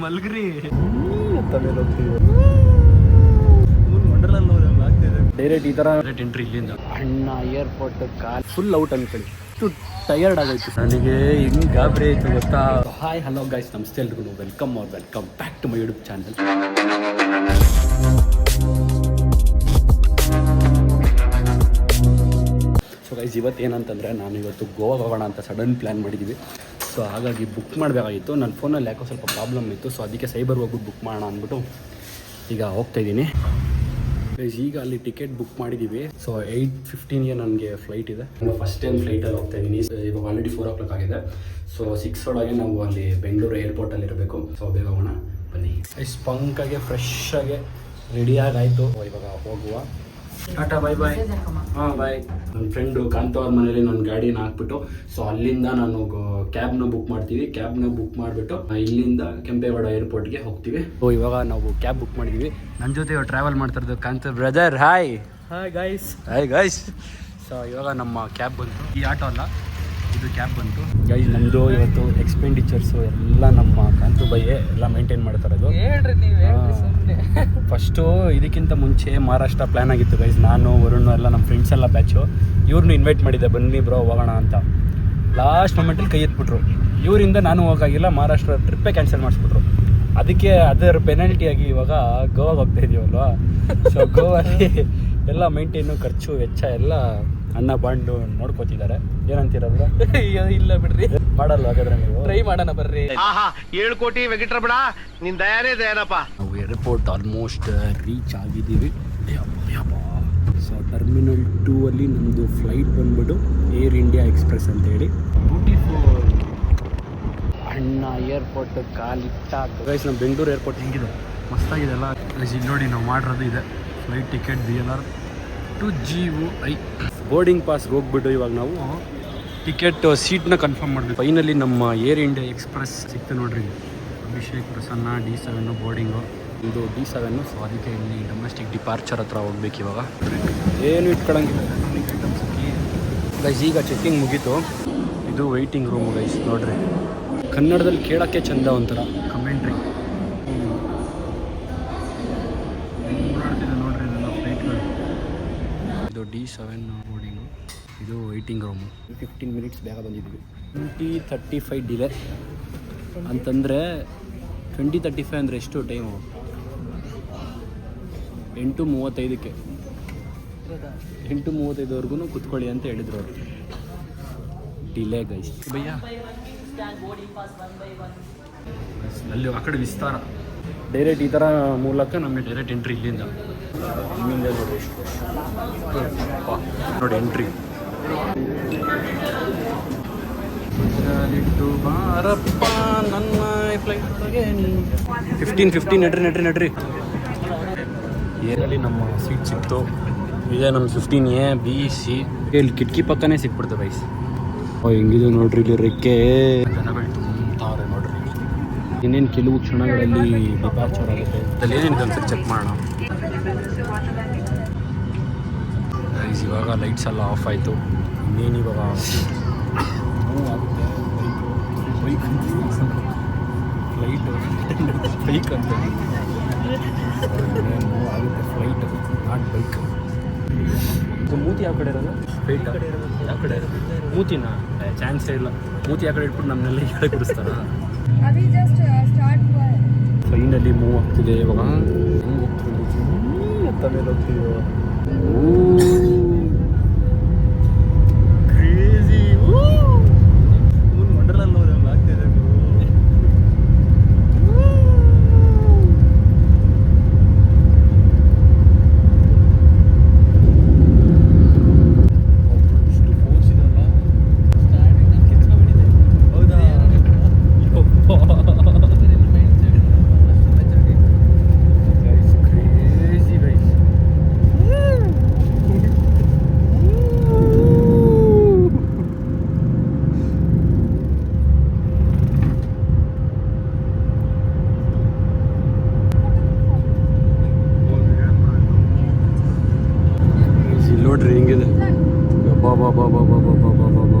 ಮಲ್ಗ್ರಿ direct ಈ ತರ entry ಇಲ್ಲಿಂದ ಅಣ್ಣ ಏರ್ಪೋರ್ಟ್ ಕಾಲ್ ಫುಲ್ ಔಟ್ ಅನ್ಕೊಳ್ಳಿ. ಅಷ್ಟು ಟಯರ್ಡ್ ಆಗೋಯ್ತು ನನಗೆ. ಹಿಂಗ್ ಗಾಬರಿ ಆಯ್ತು ಗೊತ್ತಾ. ಹಾಯ್ ಹಲೋ ಗೈಸ್, ನಮಸ್ತೆ ಎಲ್ರಿಗೂ. Welcome back to my YouTube channel. So guys, ಇವತ್ತು ಏನಂತಂದರೆ ನಾನು ಇವತ್ತು ಗೋವಾಗೆ ಹೋಗೋಣ ಅಂತ ಸಡನ್ ಪ್ಲ್ಯಾನ್ ಮಾಡಿದ್ದೀವಿ. ಸೊ ಹಾಗಾಗಿ ಬುಕ್ ಮಾಡಬೇಕಾಗಿತ್ತು. ನನ್ನ ಫೋನಲ್ಲಿ ಯಾಕೋ ಸ್ವಲ್ಪ ಪ್ರಾಬ್ಲಮ್ ಇತ್ತು. ಸೊ ಅದಕ್ಕೆ ಸೈಬರ್ ಹೋಗ್ಬಿಟ್ಟು ಬುಕ್ ಮಾಡೋಣ ಅಂದ್ಬಿಟ್ಟು ಈಗ ಹೋಗ್ತಾಯಿದ್ದೀನಿ. ಈಗ ಅಲ್ಲಿ ಟಿಕೆಟ್ ಬುಕ್ ಮಾಡಿದ್ದೀವಿ. ಸೊ 8:15ಗೆ ನನಗೆ ಫ್ಲೈಟ್ ಇದೆ. ಫಸ್ಟ್ ಟೈಮ್ ಫ್ಲೈಟಲ್ಲಿ ಹೋಗ್ತಾ ಇದ್ದೀನಿ. ಇವಾಗ ಆಲ್ರೆಡಿ 4 o'clock ಆಗಿದೆ. ಸೊ 6 ಒಳಗೆ ನಾವು ಅಲ್ಲಿ ಬೆಂಗಳೂರು ಏರ್ಪೋರ್ಟಲ್ಲಿ ಇರಬೇಕು. ಸೊ ಬೇಗ ಹೋಗೋಣ ಬನ್ನಿ. ಸ್ಪಂಕಾಗೆ ಫ್ರೆಶ್ ಆಗಿ ರೆಡಿಯಾಗಾಯಿತು. ಇವಾಗ ಹೋಗುವ. ಟಾಟಾ, ಬಾಯ್ ಬಾಯ್. ಹಾಂ ಬಾಯ್. ನನ್ನ ಫ್ರೆಂಡು ಕಾಂತ ಅವ್ರ ಮನೇಲಿ ನನ್ನ ಗಾಡಿನ ಹಾಕ್ಬಿಟ್ಟು ಸೊ ಅಲ್ಲಿಂದ ನಾನು ಕ್ಯಾಬ್ನ ಬುಕ್ ಮಾಡ್ತೀವಿ. ಕ್ಯಾಬ್ನ ಬುಕ್ ಮಾಡಿಬಿಟ್ಟು ಇಲ್ಲಿಂದ ಕೆಂಪೇಗೌಡ ಏರ್ಪೋರ್ಟ್ಗೆ ಹೋಗ್ತೀವಿ. ಸೊ ಇವಾಗ ನಾವು ಕ್ಯಾಬ್ ಬುಕ್ ಮಾಡಿದ್ದೀವಿ. ನನ್ನ ಜೊತೆ ಟ್ರಾವೆಲ್ ಮಾಡ್ತಾ ಇರೋದು ಕಾಂತ ಬ್ರದರ್. Hi guys. ಸೊ ಇವಾಗ ನಮ್ಮ ಕ್ಯಾಬ್ ಬಂತು. ಈ ಆಟೋ ಅಲ್ಲ, ಇದು ಕ್ಯಾಬ್ ಬಂತು ಗೈಸ್. ನಮ್ಮದು ಇವತ್ತು ಎಕ್ಸ್ಪೆಂಡಿಚರ್ಸು ಎಲ್ಲ ನಮ್ಮ ಕಾಂತು ಬೈಯೇ ಎಲ್ಲ ಮೇಂಟೈನ್ ಮಾಡ್ತಾ ಇರೋದು. ಫಸ್ಟು ಇದಕ್ಕಿಂತ ಮುಂಚೆ ಮಹಾರಾಷ್ಟ್ರ ಪ್ಲ್ಯಾನ್ ಆಗಿತ್ತು ಗೈಸ್. ನಾನು ವರುಣ್ ಎಲ್ಲ ನಮ್ಮ ಫ್ರೆಂಡ್ಸ್ ಎಲ್ಲ ಬ್ಯಾಚು ಇವ್ರನ್ನೂ ಇನ್ವೈಟ್ ಮಾಡಿದ್ದೆ, ಬನ್ನಿ ಬ್ರೋ ಹೋಗೋಣ ಅಂತ. ಲಾಸ್ಟ್ ಮೊಮೆಂಟಲ್ಲಿ ಕೈ ಎತ್ಬಿಟ್ರು. ಇವರಿಂದ ನಾನು ಹೋಗಾಗಿಲ್ಲ, ಮಹಾರಾಷ್ಟ್ರ ಟ್ರಿಪ್ಪೇ ಕ್ಯಾನ್ಸಲ್ ಮಾಡಿಸ್ಬಿಟ್ರು. ಅದಕ್ಕೆ ಅದರ ಪೆನಾಲ್ಟಿಯಾಗಿ ಇವಾಗ ಗೋವಾಗೆ ಹೋಗ್ತಾ ಇದೀವಲ್ವಾ. ಸೊ ಗೋವಾಗಿ ಎಲ್ಲ ಮೇಂಟೈನು, ಖರ್ಚು ವೆಚ್ಚ ಎಲ್ಲ ಅಣ್ಣ ಬಾಂಡು ನೋಡ್ಕೋತಿದ್ದಾರೆ. ಏನಂತೀರಲ್ಲ? ಇಲ್ಲ ಬಿಡ್ರಿ, ಮಾಡಲ್ವ ಹಾಗಾದ್ರೆ ನೀವು? ಟ್ರೈ ಮಾಡೋಣ ಬರ್ರಿ. 7 ಕೋಟಿ ವೆಗಿಟ್ರ ಬಿಡ, ನಿನ್ ದಯಾನಪ್ಪ. ನಾವು ಏರ್ಪೋರ್ಟ್ ಆಲ್ಮೋಸ್ಟ್ ರೀಚ್ ಆಗಿದ್ದೀವಿ. ಸೊ ಟರ್ಮಿನಲ್ 2 ಅಲ್ಲಿ ನಮ್ಮದು ಫ್ಲೈಟ್ ಬಂದ್ಬಿಟ್ಟು ಏರ್ ಇಂಡಿಯಾ ಎಕ್ಸ್ಪ್ರೆಸ್ ಅಂತೇಳಿ. ಬ್ಯೂಟಿಫುಲ್ ಅಣ್ಣ ಏರ್ಪೋರ್ಟ್ ಕಾಲಿಟ್ಟ ಗೈಸ್. ನಮ್ಮ ಬೆಂಗಳೂರು ಏರ್ಪೋರ್ಟ್ ಹೆಂಗಿದೆ, ಮಸ್ತಾಗಿದೆ ಅಲ್ಲ ಗೈಸ್. ಇಲ್ಲಿ ನೋಡಿ, ನಾವು ಮಾಡಿರೋದು ಇದೆ flight ticket BLR to GUI. Boarding ಪಾಸ್ಗೆ ಹೋಗ್ಬಿಟ್ಟು ಇವಾಗ ನಾವು ಟಿಕೆಟ್ ಸೀಟ್ನ ಕನ್ಫರ್ಮ್ ಮಾಡಬೇಕು. ಫೈನಲಿ ನಮ್ಮ ಏರ್ ಇಂಡಿಯಾ ಎಕ್ಸ್ಪ್ರೆಸ್ ಸಿಕ್ತು ನೋಡ್ರಿ. ಅಭಿಷೇಕ್ ಪ್ರಸನ್ನ D7 ಬೋರ್ಡಿಂಗು, ಇದು D7. ಸೊ ಅದಕ್ಕೆ ಇಲ್ಲಿ ಡೊಮೆಸ್ಟಿಕ್ ಡಿಪಾರ್ಚರ್ ಹತ್ರ ಹೋಗ್ಬೇಕು ಇವಾಗ. ಏನು ಇಟ್ಕೊಳಂಗಿಲ್ಲ ಗೈಸ್. ಈಗ ಚೆಕ್ಕಿಂಗ್ ಮುಗೀತು. ಇದು ವೆಯ್ಟಿಂಗ್ ರೂಮು ಗೈಸ್. ನೋಡ್ರಿ, ಕನ್ನಡದಲ್ಲಿ ಕೇಳೋಕ್ಕೆ ಚಂದ ಒಂಥರ ಕಮೆಂಟ್ರಿ. ನೋಡ್ರಿ ಇದೆಲ್ಲ ಫ್ಲೈಟ್ಗಳು. ಇದು D7 ಬೋರ್ಡಿಂಗು, ಇದು ವೆಯ್ಟಿಂಗ್ ರೂಮು. 15 ಮಿನಿಟ್ಸ್ ಬೇಗ ಬಂದಿದ್ವಿ. 20:35 ಡಿಲೇ ಅಂತಂದರೆ 20:35 ಅಂದರೆ ಎಷ್ಟು ಟೈಮು? 8:35ಕ್ಕೆ 8:35ವರೆಗೂ ಕುತ್ಕೊಳ್ಳಿ ಅಂತ ಹೇಳಿದ್ರು ಅವರು. Delay guys. ಭಯ್ಯ ಅಲ್ಲಿ ಆ ಕಡೆ ವಿಸ್ತಾರ ಡೈರೆಕ್ಟ್ ಈ ಥರ ಮೂಲಕ ನಮಗೆ ಡೈರೆಕ್ಟ್ ಎಂಟ್ರಿ ಇಲ್ಲಿಂದ. ಇಲ್ಲಿಂದ ನೋಡಿ ಎಷ್ಟು ನೋಡಿ ಎಂಟ್ರಿ. ಬಾರಪ್ಪ ನನ್ನ ಫ್ಲೈಟ್ 15 ನಡ್ರಿ. ಏರಲ್ಲಿ ನಮ್ಮ ಸೀಟ್ ಸಿಕ್ತು. ಇದೇ ನಮ್ಮ 15A B C. ಇಲ್ಲಿ ಕಿಟಕಿ ಪಕ್ಕನೇ ಸಿಕ್ಬಿಡ್ತು ಬೈಸ್. ಹೆಂಗಿದೆ ನೋಡ್ರಿ ಇಲ್ಲಿ ರೆಕ್ಕೆ. ಜನಗಳು ತುಂಬ್ತಾವ್ರೆ ನೋಡ್ರಿ. ಇನ್ನೇನು ಕೆಲವು ಕ್ಷಣಗಳಲ್ಲಿ ಡಿಪಾರ್ಚರ್ ಆಗುತ್ತೆ. ಅದ್ರಲ್ಲಿ ಏನೇನಿದೆ ಅಂತ ಚೆಕ್ ಮಾಡೋಣ. ಇವಾಗ ಲೈಟ್ಸ್ ಎಲ್ಲ ಆಫ್ ಆಯಿತು. ಇನ್ನೇನು ಇವಾಗ ಬೈಕ್ ಅಂತ ಆಗುತ್ತೆ. Flight not bike. ಮೂತಿ ಯಾವ ಕಡೆ ಇರೋದು? ಫ್ಲೈಟ್ ಯಾವ ಕಡೆ ಇರೋದು? ಮೂತಿನ ಚಾನ್ಸೇ ಇಲ್ಲ. ಮೂತಿ ಯಾವ ಕಡೆ ಇಟ್ಬಿಟ್ಟು ನಮ್ಮನ್ನೆಲ್ಲ ಈ ಕಡೆ ಕುಡಿಸ್ತಾರ. ಫೈನಲಿ ಮೂವ್ ಆಗ್ತಿದೆ ಇವಾಗ. ಹೆಂಗೆ ಹೋಗ್ತಿದ್ದೀವಿ ಎತ್ತ ಮೇಲೆ ಹೋಗ್ತೀವಿ. ಕ್ರೇಜಿ ವಂಡರ್ಲಲ್ಲಿ ಹೋದಂಗೆ ಆಗ್ತಿದೆ. ನೋಡ್ರಿ ಹೆಂಗಿದೆ.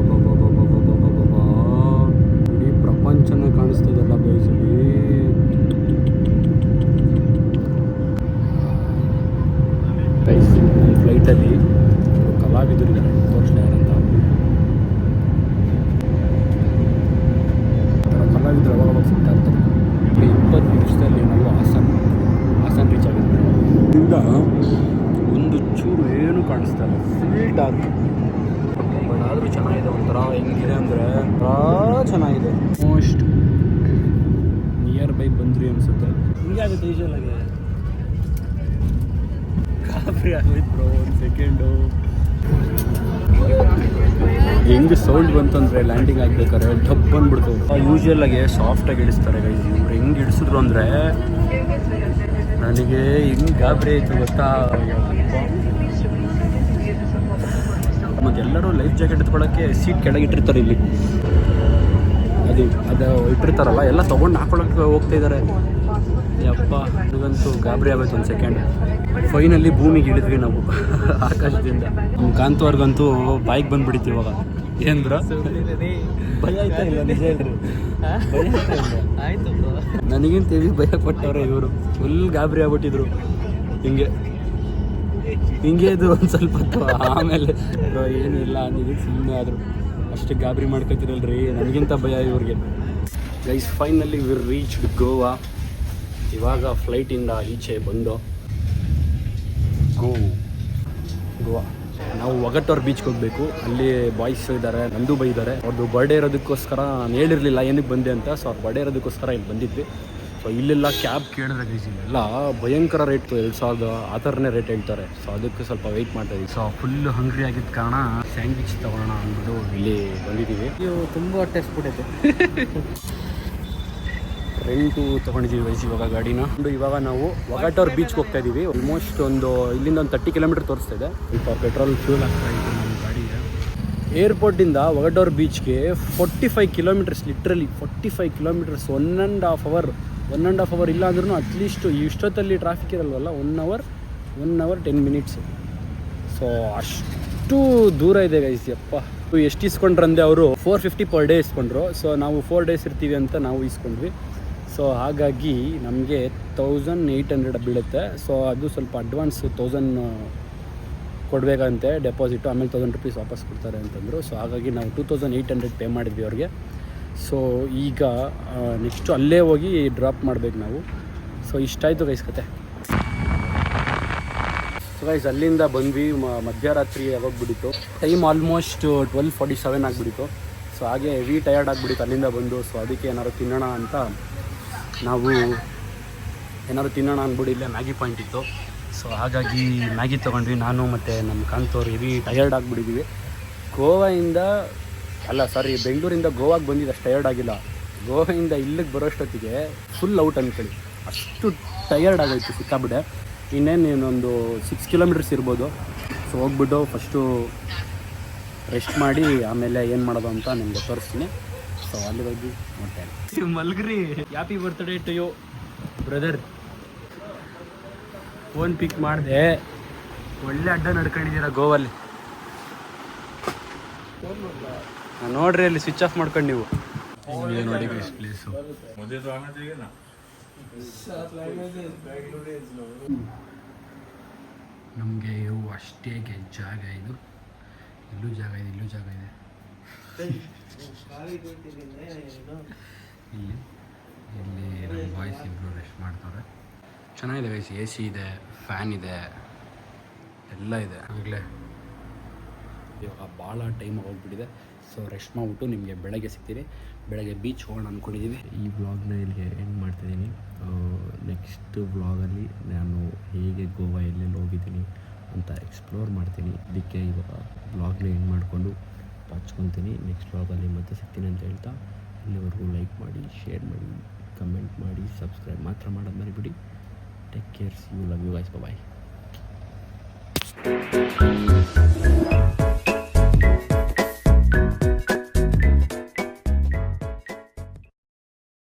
ಇಡೀ ಪ್ರಪಂಚನ ಕಾಣಿಸ್ತದಲ್ಲ ಬೈಸಲ್ಲಿ. ಒಂದು ಚೂರು ಏನು ಕಾಣಿಸ್ತಾ ಇಲ್ಲ, ಫುಲ್ ಡಾರ್ಕ್. ಬಟ್ ಆದರೂ ಚೆನ್ನಾಗಿದೆ, ಒಂಥರ ಹೆಂಗಿದೆ ಅಂದರೆ ಚೆನ್ನಾಗಿದೆ. ಮೋಸ್ಟ್ ನಿಯರ್ ಬೈ ಬಂದ್ರಿ ಅನಿಸುತ್ತೆ. ಹಿಂಗೆ ಆಗುತ್ತೆ ಯೂಶುವಲಾಗಿ. ಗಾಬರಿ ಆಗೋಯ್ತು ಬ್ರೋ ಒಂದು ಸೆಕೆಂಡು. ಹೆಂಗೆ ಸೌಂಡ್ ಬಂತಂದರೆ ಲ್ಯಾಂಡಿಂಗ್ ಆಗ್ಬೇಕಾದ್ರೆ ಡಬ್ ಬಂದ್ಬಿಡ್ತು. ಯೂಶುವಲಾಗಿ ಸಾಫ್ಟಾಗಿ ಇಡಿಸ್ತಾರೆ ಗೈಸ್. ಇವ್ರು ಹೆಂಗೆ ಇಡಿಸಿದ್ರು ಅಂದರೆ ನನಗೆ ಹೆಂಗೆ ಗಾಬರಿ ಆಯಿತು ಗೊತ್ತಾ. ಮತ್ತು ಎಲ್ಲರೂ ಲೈಫ್ ಜಾಕೆಟ್ ಎತ್ಕೊಳ್ಳೋಕ್ಕೆ ಸೀಟ್ ಕೆಳಗೆ ಇಟ್ಟಿರ್ತಾರೆ ಇಲ್ಲಿ. ಅದು ಇಟ್ಟಿರ್ತಾರಲ್ಲ, ಎಲ್ಲ ತೊಗೊಂಡು ಹಾಕೊಳ್ಳೋಕ್ಕೆ ಹೋಗ್ತಾ ಇದ್ದಾರೆ. ಯಪ್ಪ, ನನಗಂತೂ ಗಾಬರಿ ಆಗೋಯ್ತು ಒಂದು ಸೆಕೆಂಡ್. ಫೈನಲ್ಲಿ ಭೂಮಿಗೆ ಇಳಿದ್ವಿ ನಾವು ಆಕಾಶದಿಂದ. ನಮ್ಮ ಕಾಂತವ್ರಿಗಂತೂ ಬಾಯಿಗೆ ಬಂದುಬಿಡ್ತೀವಿ ಇವಾಗ. ಏನಂದ್ರ ಭಯ ಆಯ್ತಾ ಇಲ್ಲ? ನಿಜ ಹೇಳ್ರಿ, ಭಯ ಆಯ್ತು. ನನಗಿಂತ ಹೆವಿ ಭಯ ಪಟ್ಟವ್ರೆ ಇವರು. ಫುಲ್ ಗಾಬರಿ ಆಗ್ಬಿಟ್ಟಿದ್ರು. ಹಿಂಗೆ ಇದು ಒಂದು ಸ್ವಲ್ಪ ಹೊತ್ತು. ಆಮೇಲೆ ಏನಿಲ್ಲ ಅಂದಿದ್ದು ಸುಮ್ಮನೆ ಆದರು. ಅಷ್ಟು ಗಾಬರಿ ಮಾಡ್ಕೊತಿರಲ್ರಿ, ನನಗಿಂತ ಭಯ ಇವ್ರಿಗೆ. Guys finally we reached Goa. ಇವಾಗ ಫ್ಲೈಟಿಂದ ಈಚೆ ಬಂದು ಗೋವಾ ನಾವು ಒಗಟೋರ್ ಬೀಚ್ಗೆ ಹೋಗಬೇಕು. ಅಲ್ಲಿ ಬಾಯ್ಸ್ ಇದ್ದಾರೆ, ನಂದು ಬೈ ಇದ್ದಾರೆ. ಅವ್ರದ್ದು ಬರ್ಡೇ ಇರೋದಕ್ಕೋಸ್ಕರ ನಾನು ಹೇಳಿರಲಿಲ್ಲ ಏನಕ್ಕೆ ಬಂದೆ ಅಂತ. ಸೊ ಅವ್ರು ಬರ್ಡೇ ಇರೋದಕ್ಕೋಸ್ಕರ ಇಲ್ಲಿ ಬಂದಿದ್ವಿ. ಸೊ ಇಲ್ಲೆಲ್ಲ ಕ್ಯಾಬ್ ಕೇಳಿದ್ರೆ ಗೈಸ್ ಇಲ್ಲೆಲ್ಲ ಭಯಂಕರ ರೇಟ್, 2000 ಆ ಥರನೇ ರೇಟ್ ಹೇಳ್ತಾರೆ. ಸೊ ಅದಕ್ಕೆ ಸ್ವಲ್ಪ ವೆಯ್ಟ್ ಮಾಡ್ತಾಯಿದ್ವಿ. ಸೊ ಫುಲ್ ಹಂಗ್ರಿ ಆಗಿದ್ದ ಕಾರಣ ಸ್ಯಾಂಡ್ವಿಚ್ ತೊಗೊಳ್ಳೋಣ ಅಂದ್ಬಿಟ್ಟು ಇಲ್ಲಿ ಬಂದಿದ್ದೀವಿ. ಇವು ತುಂಬ ಟೆಸ್ಟ್ ಬಿಟ್ಟೈತೆ. ರೆಂಟು ತೊಗೊಂಡಿದ್ದೀವಿ ವಯಸ್ಸು ಇವಾಗ ಗಾಡಿನ. ಇವಾಗ ನಾವು ಒಗಟೋರ್ ಬೀಚ್ಗೆ ಹೋಗ್ತಾ ಇದ್ದೀವಿ. ಆಲ್ಮೋಸ್ಟ್ ಇಲ್ಲಿಂದ ಒಂದು 30 ಕಿಲೋಮೀಟರ್ ತೋರಿಸ್ತಾ ಇದೆ. ಸ್ವಲ್ಪ ಪೆಟ್ರೋಲ್ ಫ್ಯೂಲ್ ಆಗ್ತಾ ಇದೆ ನಮ್ಮ ಗಾಡಿಗೆ. ಏರ್ಪೋರ್ಟಿಂದ ಒಗಟೋರ್ ಬೀಚ್ಗೆ 45 ಕಿಲೋಮೀಟರ್ಸ್, ಲಿಟ್ರಲಿ 45 ಕಿಲೋಮೀಟರ್ಸ್. 1.5 ಅವರ್ ಇಲ್ಲ ಅಂದ್ರೂ ಅಟ್ಲೀಸ್ಟ್ ಇಷ್ಟೊತ್ತಲ್ಲಿ ಟ್ರಾಫಿಕ್ ಇರಲ್ವಲ್ಲ, 1 ಅವರ್ 10 ಮಿನಿಟ್ಸು. ಸೊ ಅಷ್ಟು ದೂರ ಇದೆ ಗೈಸ್. ಯಪ್ಪ, ಎಷ್ಟು ಇಸ್ಕೊಂಡ್ರಂದೆ ಅವರು 450 ಪರ್ ಡೇ ಇಸ್ಕೊಂಡ್ರು. ಸೊ ನಾವು 4 ಡೇಸ್ ಇರ್ತೀವಿ ಅಂತ ನಾವು ಇಸ್ಕೊಂಡ್ವಿ. ಸೊ ಹಾಗಾಗಿ ನಮಗೆ 1800 ಬೀಳುತ್ತೆ. ಸೊ ಅದು ಸ್ವಲ್ಪ ಅಡ್ವಾನ್ಸ್ 1000 ಕೊಡಬೇಕಂತೆ ಡೆಪಾಸಿಟು, ಆಮೇಲೆ 1000 ರೂಪೀಸ್ ವಾಪಸ್ ಕೊಡ್ತಾರೆ ಅಂತಂದರು. ಸೊ ಹಾಗಾಗಿ ನಾವು 2800 ಪೇ ಮಾಡಿದ್ವಿ ಅವ್ರಿಗೆ. ಸೊ ಈಗ ನೆಕ್ಸ್ಟು ಅಲ್ಲೇ ಹೋಗಿ ಡ್ರಾಪ್ ಮಾಡಬೇಕು ನಾವು. ಸೊ ಇಷ್ಟಾಯಿತು ಗೈಸ್ ಕತೆ. ಸೊ ಗೈಸ್ ಅಲ್ಲಿಂದ ಬಂದ್ವಿ. ಮಧ್ಯರಾತ್ರಿ ಆಗೋಗ್ಬಿಟ್ಟಿತ್ತು. ಟೈಮ್ ಆಲ್ಮೋಸ್ಟ್ 12:47 ಆಗಿಬಿಟ್ಟಿತ್ತು. ಸೊ ಹಾಗೆ ಹೆವಿ ಟಯರ್ಡ್ ಆಗಿಬಿಟ್ಟಿತ್ತು ಅಲ್ಲಿಂದ ಬಂದು. ಸೊ ಅದಕ್ಕೆ ಏನಾದ್ರು ತಿನ್ನೋಣ ಅಂತ ನಾವು ಅಂದ್ಬಿಟ್ಟು ಇಲ್ಲೇ ಮ್ಯಾಗಿ ಪಾಯಿಂಟ್ ಇತ್ತು. ಸೊ ಹಾಗಾಗಿ ಮ್ಯಾಗಿ ತೊಗೊಂಡ್ವಿ. ನಾನು ಮತ್ತು ನಮ್ಮ ಕಾಂತವ್ರು ಹೆವಿ ಟಯರ್ಡ್ ಆಗಿಬಿಟ್ಟಿದ್ದೀವಿ. ಬೆಂಗಳೂರಿಂದ ಗೋವಾಗೆ ಬಂದಿದ್ದು ಅಷ್ಟು ಟಯರ್ಡ್ ಆಗಿಲ್ಲ. ಗೋವಾಯಿಂದ ಇಲ್ಲಿಗೆ ಬರೋಷ್ಟೊತ್ತಿಗೆ ಫುಲ್ ಔಟ್ ಅಂದ್ಕೊಳ್ಳಿ, ಅಷ್ಟು ಟಯರ್ಡ್ ಆಗೋಯ್ತು ಸಿಕ್ಕಾಬಿಟ್ಟೆ. ಇನ್ನೊಂದು 6 ಕಿಲೋಮೀಟರ್ಸ್ ಇರ್ಬೋದು. ಸೊ ಹೋಗ್ಬಿಟ್ಟು ಫಸ್ಟು ರೆಸ್ಟ್ ಮಾಡಿ ಆಮೇಲೆ ಏನು ಮಾಡೋದು ಅಂತ ನಿಮಗೆ ತೋರಿಸ್ತೀನಿ. ಸೊ ಅಲ್ಲಿ ಹೋಗಿ ನೋಡ್ತೇನೆ. ಮಲ್ಗ್ರಿ, happy birthday to you brother. Phone pick ಮಾಡಿದೆ. ಒಳ್ಳೆ ಅಡ್ಡ ನಡ್ಕೊಂಡಿದ್ದೀರಾ ಗೋವಲ್ಲಿ. ನೋಡ್ರಿ ಅಲ್ಲಿ ಸ್ವಿಚ್ ಆಫ್ ಮಾಡ್ಕೊಂಡು ನೀವು ನೋಡಿ ಪ್ಲೇಸು. ನಮಗೆ ಇವು ಅಷ್ಟೇ ಜಾಗ. ಇಲ್ಲೂ ಜಾಗ ಇದೆ ಇಲ್ಲಿ ನಮ್ಮ ಬಾಯ್ಸ್ ಇಬ್ಬರು ರೆಸ್ಟ್ ಮಾಡ್ತಾರೆ. ಚೆನ್ನಾಗಿದೆ ಗೈಸ್. AC ಇದೆ, ಫ್ಯಾನ್ ಇದೆ, ಎಲ್ಲ ಇದೆ. ಆಗಲೇ ಇವಾಗ ಭಾಳ ಟೈಮ್ ಹೋಗ್ಬಿಟ್ಟಿದೆ. ಸೊ ರೆಸ್ಟ್ ಮಾಡಿಬಿಟ್ಟು ನಿಮಗೆ ಬೆಳಗ್ಗೆ ಸಿಗ್ತೀವಿ. ಬೆಳಗ್ಗೆ ಬೀಚ್ ಹೋಗೋಣ ಅಂದ್ಕೊಂಡಿದ್ದೀವಿ. ಈ ವ್ಲಾಗ್ನ ಇಲ್ಲಿಗೆ ಎಂಡ್ ಮಾಡ್ತಿದ್ದೀನಿ. ನೆಕ್ಸ್ಟ್ ವ್ಲಾಗಲ್ಲಿ ನಾನು ಹೇಗೆ ಗೋವಾ ಎಲ್ಲೆಲ್ಲಿ ಹೋಗಿದ್ದೀನಿ ಅಂತ ಎಕ್ಸ್ಪ್ಲೋರ್ ಮಾಡ್ತೀನಿ. ಅದಕ್ಕೆ ಇವಾಗ ವ್ಲಾಗ್ನ ಎಂಡ್ ಮಾಡಿಕೊಂಡು ಹಚ್ಕೊತೀನಿ. ನೆಕ್ಸ್ಟ್ ವ್ಲಾಗಲ್ಲಿ ಮತ್ತೆ ಸಿಗ್ತೀನಿ ಅಂತ ಹೇಳ್ತಾ, ಇಲ್ಲಿವರೆಗೂ ಲೈಕ್ ಮಾಡಿ, ಶೇರ್ ಮಾಡಿ, ಕಮೆಂಟ್ ಮಾಡಿ, ಸಬ್ಸ್ಕ್ರೈಬ್ ಮಾತ್ರ ಮಾಡೋದು ಮರಿಬಿಡಿ. Take care, see you, love you guys, bye.